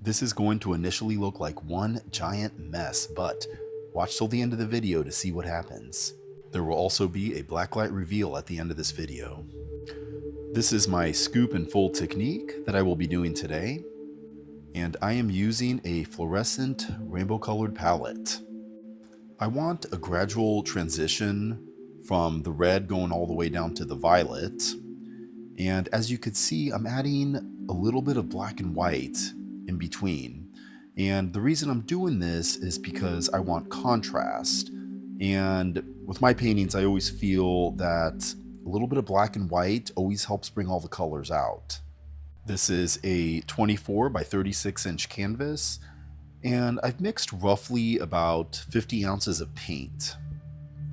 This is going to initially look like one giant mess, but watch till the end of the video to see what happens. There will also be a blacklight reveal at the end of this video. This is my scoop and fold technique that I will be doing today, and I am using a fluorescent rainbow colored palette. I want a gradual transition from the red going all the way down to the violet, and as you could see, I'm adding a little bit of black and white in between. And the reason I'm doing this is because I want contrast. And with my paintings, I always feel that a little bit of black and white always helps bring all the colors out. This is a 24 by 36 inch canvas, and I've mixed roughly about 50 ounces of paint.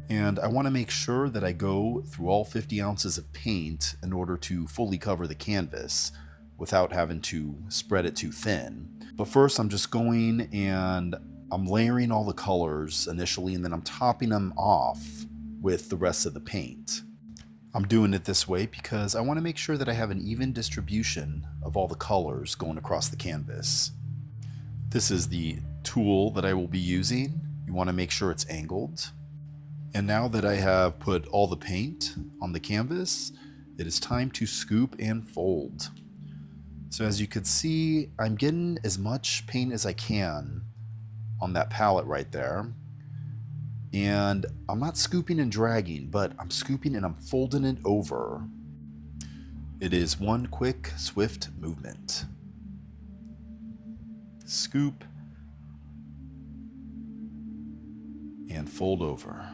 And I want to make sure that I go through all 50 ounces of paint in order to fully cover the canvas without having to spread it too thin. But first I'm just going and I'm layering all the colors initially, and then I'm topping them off with the rest of the paint. I'm doing it this way because I want to make sure that I have an even distribution of all the colors going across the canvas. This is the tool that I will be using. You want to make sure it's angled. And now that I have put all the paint on the canvas, it is time to scoop and fold. So as you can see, I'm getting as much paint as I can on that palette right there. And I'm not scooping and dragging, but I'm scooping and I'm folding it over. It is one quick, swift movement. Scoop and fold over.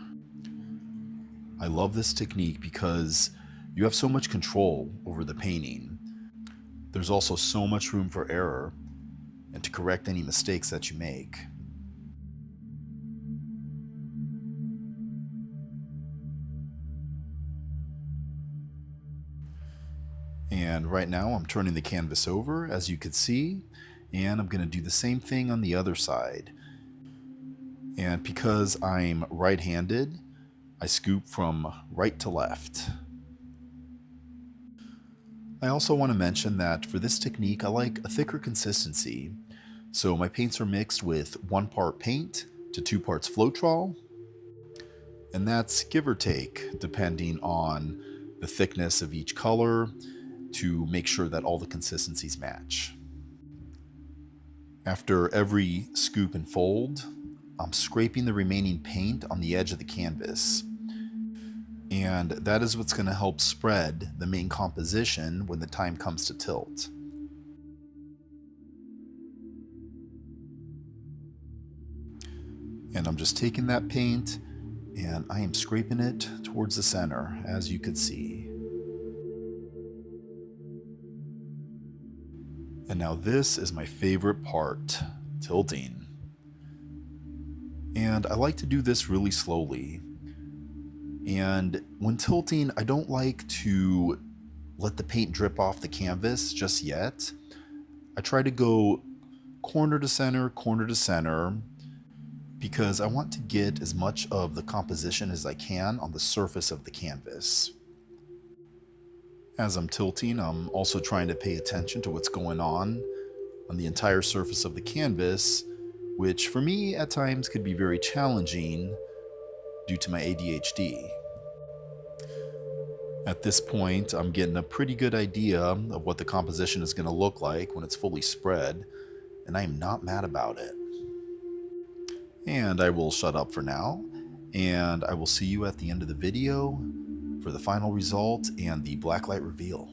I love this technique because you have so much control over the painting. There's also so much room for error and to correct any mistakes that you make. And right now I'm turning the canvas over, as you can see, and I'm going to do the same thing on the other side. And because I'm right-handed, I scoop from right to left. I also want to mention that for this technique I like a thicker consistency, so my paints are mixed with 1 part paint to 2 parts Floetrol, and that's give or take depending on the thickness of each color to make sure that all the consistencies match. After every scoop and fold, I'm scraping the remaining paint on the edge of the canvas. And that is what's going to help spread the main composition when the time comes to tilt. And I'm just taking that paint and I am scraping it towards the center, as you can see. And now this is my favorite part, tilting. And I like to do this really slowly. And when tilting, I don't like to let the paint drip off the canvas just yet. I try to go corner to center, because I want to get as much of the composition as I can on the surface of the canvas. As I'm tilting, I'm also trying to pay attention to what's going on the entire surface of the canvas, which for me at times could be very challenging due to my ADHD. At this point, I'm getting a pretty good idea of what the composition is going to look like when it's fully spread, and I am not mad about it. And I will shut up for now, and I will see you at the end of the video for the final result and the blacklight reveal.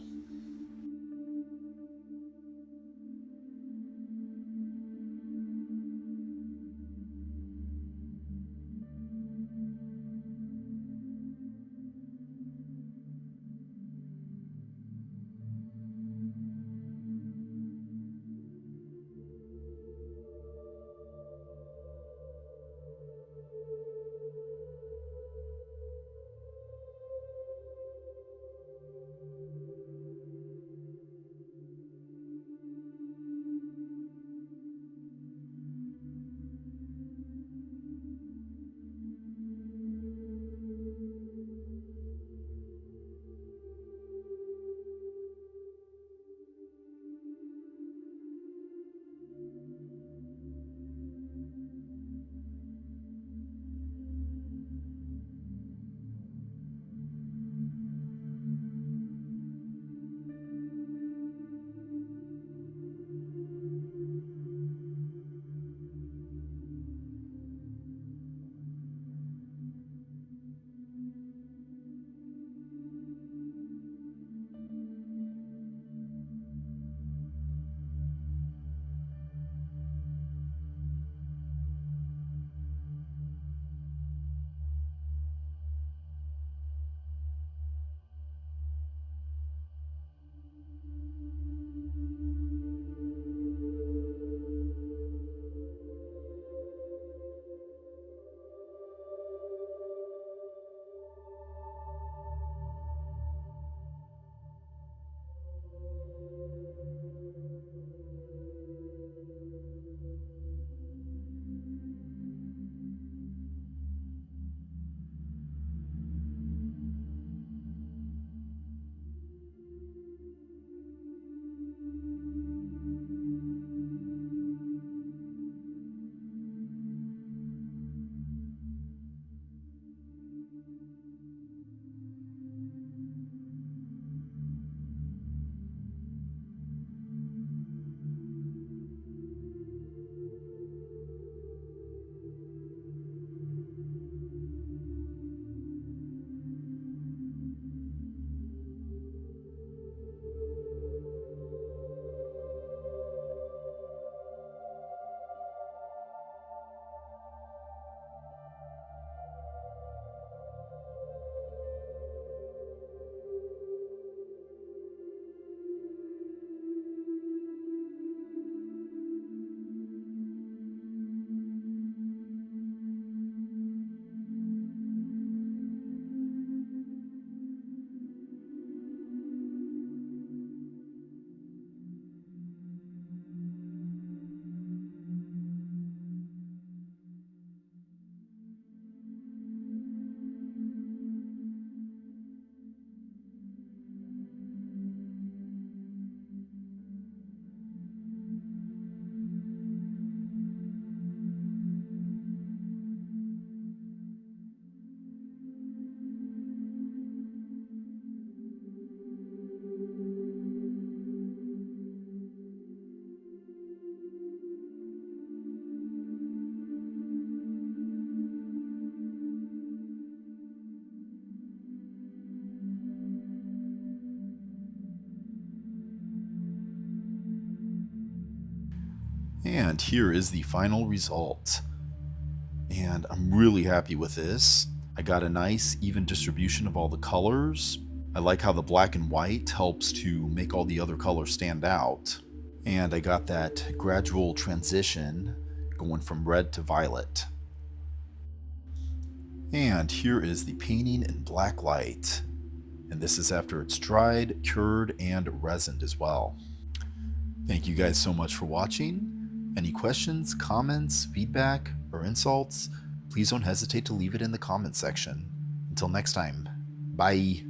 And here is the final result. And I'm really happy with this. I got a nice even distribution of all the colors. I like how the black and white helps to make all the other colors stand out. And I got that gradual transition going from red to violet. And here is the painting in black light. And this is after it's dried, cured, and resined as well. Thank you guys so much for watching. Any questions, comments, feedback, or insults, please don't hesitate to leave it in the comment section. Until next time, bye.